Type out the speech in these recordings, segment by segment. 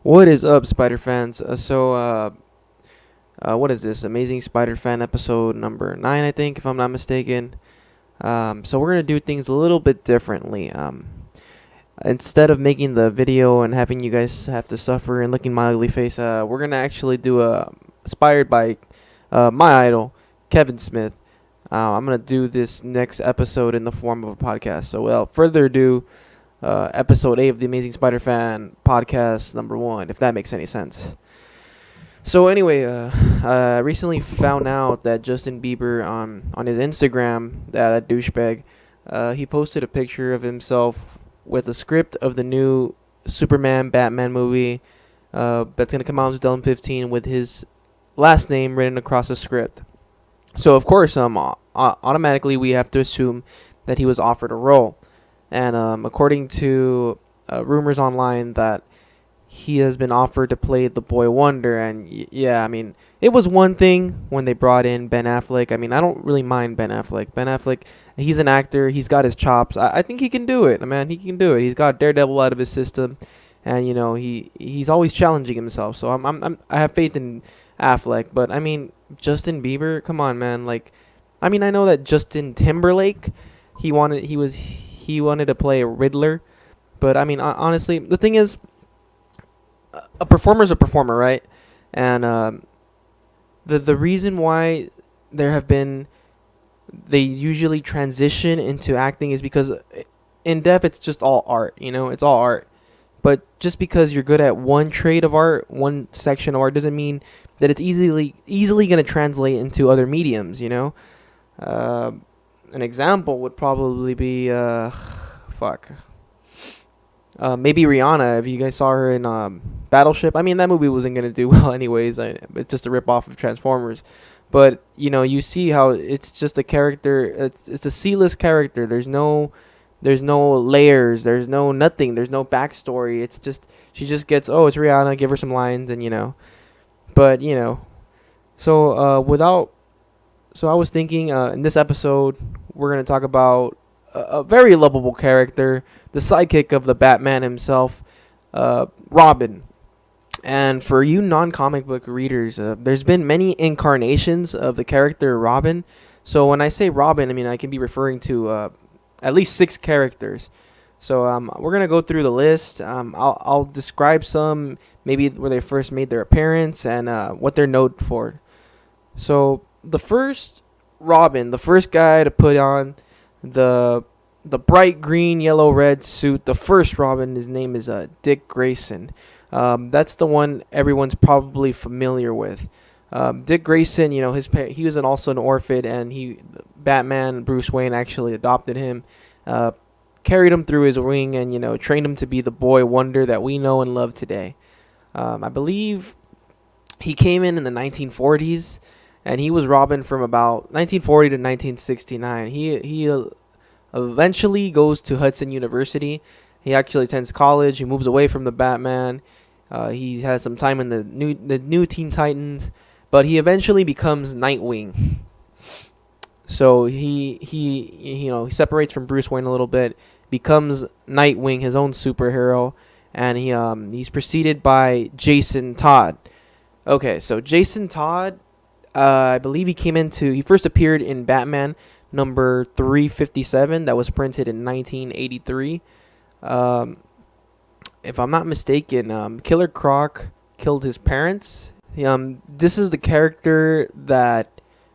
What is up, Spider fans? What is this? Amazing Spider Fan episode number 9, I think, if I'm not mistaken. So we're gonna do things a little bit differently. Instead of making the video and having you guys have to suffer and looking my ugly face, we're gonna actually do inspired by my idol, Kevin Smith. I'm gonna do this next episode in the form of a podcast. So without further ado, episode 8 of the Amazing Spider Fan podcast number 1, if that makes any sense. So anyway, I recently found out that Justin Bieber on his Instagram, that douchebag, he posted a picture of himself with a script of the new Superman Batman movie that's gonna come out in 2015 with his last name written across the script. So of course, automatically we have to assume that he was offered a role. And according to rumors online, that he has been offered to play the Boy Wonder. And yeah, I mean, it was one thing when they brought in Ben Affleck. I mean, I don't really mind Ben Affleck. Ben Affleck, he's an actor. He's got his chops. I think he can do it, man. He can do it. He's got Daredevil out of his system, and you know he's always challenging himself. So I have faith in Affleck. But I mean, Justin Bieber, come on, man. Like, I mean, I know that Justin Timberlake, he wanted to play a Riddler, but I mean, honestly, the thing is, a performer's a performer, right? And the reason why they usually transition into acting is because in depth it's just all art, it's all art. But just because you're good at one trade of art, one section of art, doesn't mean that it's easily going to translate into other mediums, An example would probably be maybe Rihanna. If you guys saw her in Battleship, I mean, that movie wasn't gonna do well anyways. It's just a rip off of Transformers, but you see how it's just a character. It's a C-list character. There's no layers. There's no nothing. There's no backstory. It's just she just gets, oh, it's Rihanna. Give her some lines, and but so I was thinking in this episode we're gonna talk about a very lovable character, the sidekick of the Batman himself, Robin. And for you non-comic book readers, there's been many incarnations of the character Robin. So when I say Robin, I mean I can be referring to at least 6 characters. So we're gonna go through the list. I'll describe some, maybe where they first made their appearance and what they're known for. So the first Robin, the first guy to put on the bright green, yellow, red suit, the first Robin, his name is Dick Grayson. That's the one everyone's probably familiar with. Dick Grayson, he was also an orphan, and Batman, Bruce Wayne, actually adopted him, carried him through his wing, and trained him to be the Boy Wonder that we know and love today. I believe he came in the 1940s, and he was Robin from about 1940 to 1969. He eventually goes to Hudson University. He actually attends college. He moves away from the Batman. He has some time in the new Teen Titans, but he eventually becomes Nightwing. So he separates from Bruce Wayne a little bit, becomes Nightwing, his own superhero, and he's preceded by Jason Todd. Okay, so Jason Todd, I believe he first appeared in Batman number 357 that was printed in 1983. If I'm not mistaken, Killer Croc killed his parents. This is the character that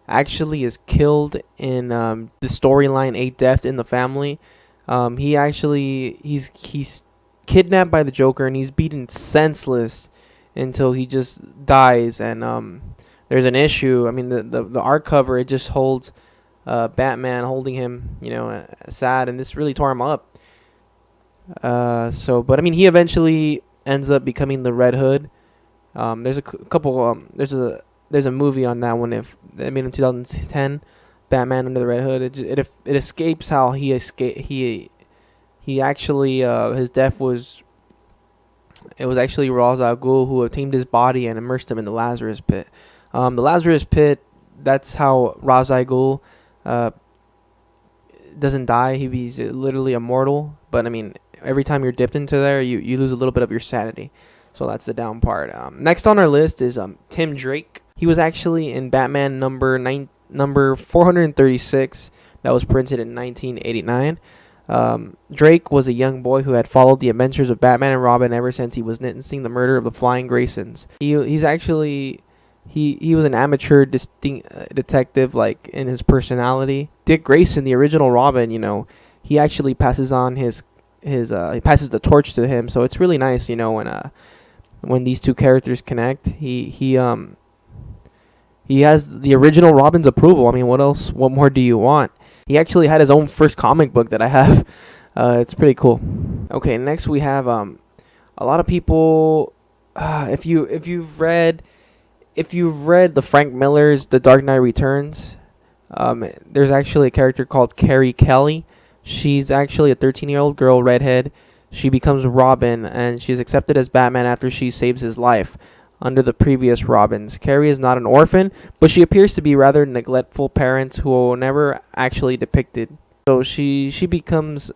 actually is killed in the storyline 8 Death in the Family. He's kidnapped by the Joker, and he's beaten senseless until he just dies. And there's an issue. I mean, the art cover, it just holds Batman holding him, sad, and this really tore him up. But I mean, he eventually ends up becoming the Red Hood. There's a couple. There's a movie on that one. If I mean, in 2010, Batman Under the Red Hood. It escapes how he escaped. He actually his death was. It was actually Ra's al Ghul who obtained his body and immersed him in the Lazarus Pit. The Lazarus Pit. That's how Ra's al Ghul doesn't die. He's literally immortal. But I mean, every time you're dipped into there, you lose a little bit of your sanity. So that's the down part. Next on our list is Tim Drake. He was actually in Batman number 436 that was printed in 1989. Drake was a young boy who had followed the adventures of Batman and Robin ever since he was witnessing the murder of the Flying Graysons. He was an amateur detective, like in his personality. Dick Grayson, the original Robin, he actually passes on he passes the torch to him. So it's really nice, when these two characters connect. He has the original Robin's approval. I mean, what more do you want? He actually had his own first comic book that I have. It's pretty cool. Okay, next we have a lot of people. If you've read the Frank Miller's The Dark Knight Returns, there's actually a character called Carrie Kelly. She's actually a 13-year-old girl, redhead. She becomes Robin, and she's accepted as Batman after she saves his life. Under the previous Robins, Carrie is not an orphan, but she appears to be rather neglectful parents who were never actually depicted. So she becomes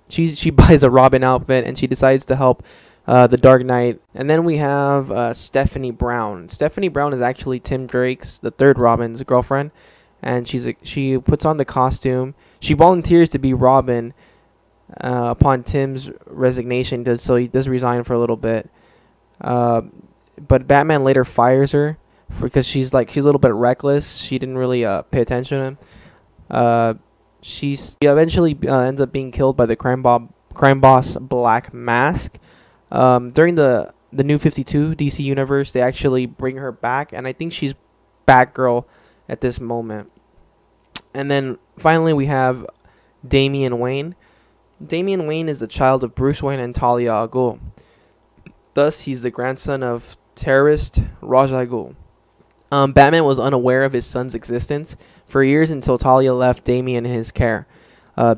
she buys a Robin outfit, and she decides to help the Dark Knight. And then we have Stephanie Brown. Stephanie Brown is actually Tim Drake's, the third Robin's girlfriend, and she puts on the costume. She volunteers to be Robin upon Tim's resignation. So he does resign for a little bit. But Batman later fires her because she's a little bit reckless. She didn't really pay attention to him. She eventually ends up being killed by the crime boss Black Mask. During the New 52 DC universe, they actually bring her back, and I think she's Batgirl at this moment. And then finally we have Damian Wayne. Damian Wayne is the child of Bruce Wayne and Talia al Ghul. Thus, he's the grandson of terrorist Ra's al Ghul. Batman was unaware of his son's existence for years until Talia left Damian in his care.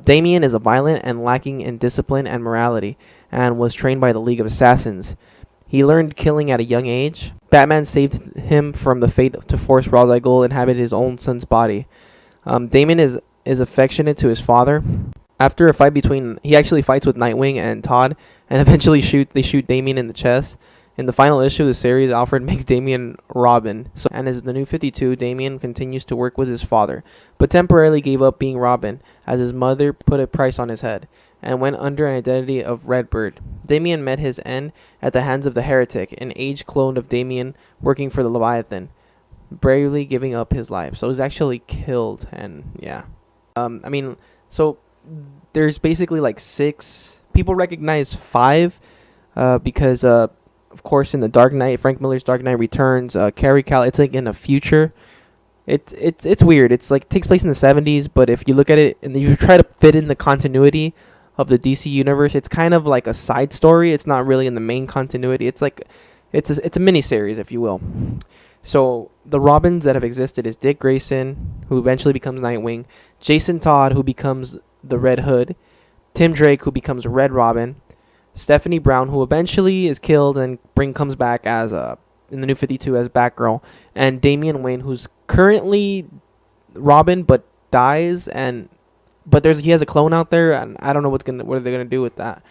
Damian is a violent and lacking in discipline and morality, and was trained by the League of Assassins. He learned killing at a young age. Batman saved him from the fate to force Ra's al Ghul inhabit his own son's body. Damian is affectionate to his father. After a fight he actually fights with Nightwing and Todd, and eventually they shoot Damian in the chest. In the final issue of the series, Alfred makes Damian Robin. And as the New 52, Damian continues to work with his father, but temporarily gave up being Robin as his mother put a price on his head, and went under an identity of Redbird. Damian met his end at the hands of the Heretic, an aged clone of Damian working for the Leviathan, bravely giving up his life. So he's actually killed, and yeah. So there's basically like 6. People recognize 5 because of course in the Dark Knight, Frank Miller's Dark Knight Returns, Carrie Kelly, it's like in the future. It's weird. It's like it takes place in the 70s, but if you look at it and you try to fit in the continuity of the DC universe, it's kind of like a side story. It's not really in the main continuity. It's like it's a mini series, if you will. So the Robins that have existed is Dick Grayson, who eventually becomes Nightwing, Jason Todd, who becomes the Red Hood, Tim Drake, who becomes Red Robin, Stephanie Brown, who eventually is killed and comes back as in the New 52 as Batgirl, and Damian Wayne, who's currently Robin but dies, but he has a clone out there, and I don't know what are they gonna do with that.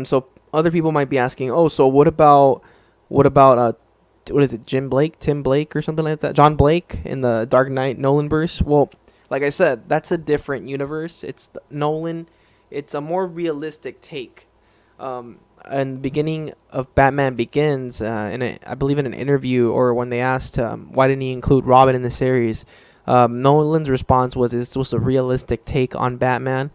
So other people might be asking, so what about what is it, Tim Blake or something like that? John Blake in the Dark Knight Nolanverse? Well, like I said, that's a different universe. It's Nolan. It's a more realistic take. And the beginning of Batman Begins, I believe in an interview, or when they asked why didn't he include Robin in the series, Nolan's response was it's just a realistic take on Batman.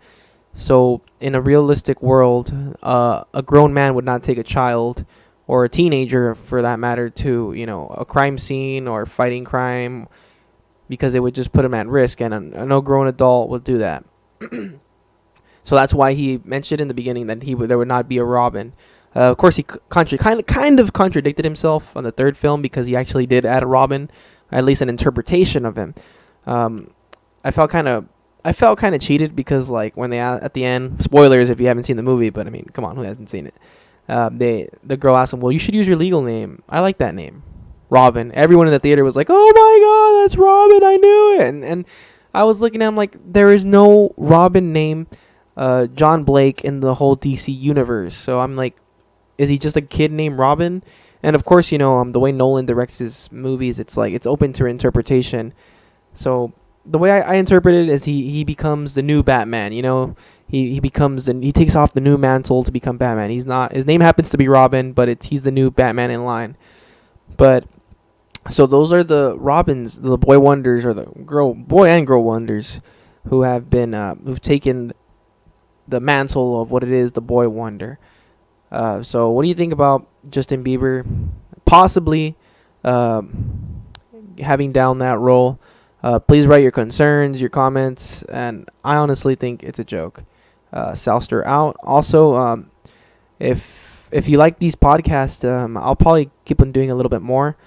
So in a realistic world, a grown man would not take a child, or a teenager for that matter, to a crime scene or fighting crime, because it would just put him at risk, and no grown adult would do that. So that's why he mentioned in the beginning that there would not be a Robin. Of course, he kind of contradicted himself on the third film, because he actually did add a Robin, at least an interpretation of him. I felt kind of cheated, because like when they at the end, spoilers if you haven't seen the movie, but I mean, come on, who hasn't seen it? The girl asked him, well, you should use your legal name. I like that name, Robin. Everyone in the theater was like, oh my god, that's Robin, I knew it. And I was looking at him like, there is no Robin name John Blake in the whole DC universe. So I'm like, is he just a kid named Robin? And of course, the way Nolan directs his movies, it's like it's open to interpretation. So the way I interpret it is he becomes the new Batman. He takes off the new mantle to become Batman. He's not, his name happens to be Robin, but he's the new Batman in line. But so those are the Robins, the boy wonders, or the boy and girl wonders, who have been who've taken the mantle of what it is, the boy wonder. So what do you think about Justin Bieber possibly having down that role? Please write your concerns, your comments, and I honestly think it's a joke. Souster out. Also, if you like these podcasts, I'll probably keep on doing a little bit more.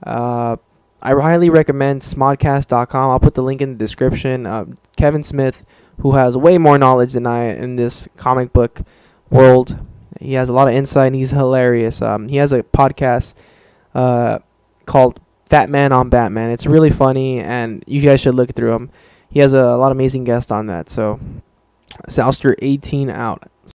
I highly recommend smodcast.com. I'll put the link in the description. Kevin Smith, who has way more knowledge than I in this comic book world, he has a lot of insight and he's hilarious. He has a podcast called Fat Man on Batman. It's really funny and you guys should look through him. He has a lot of amazing guests on that. So Souster 18 out.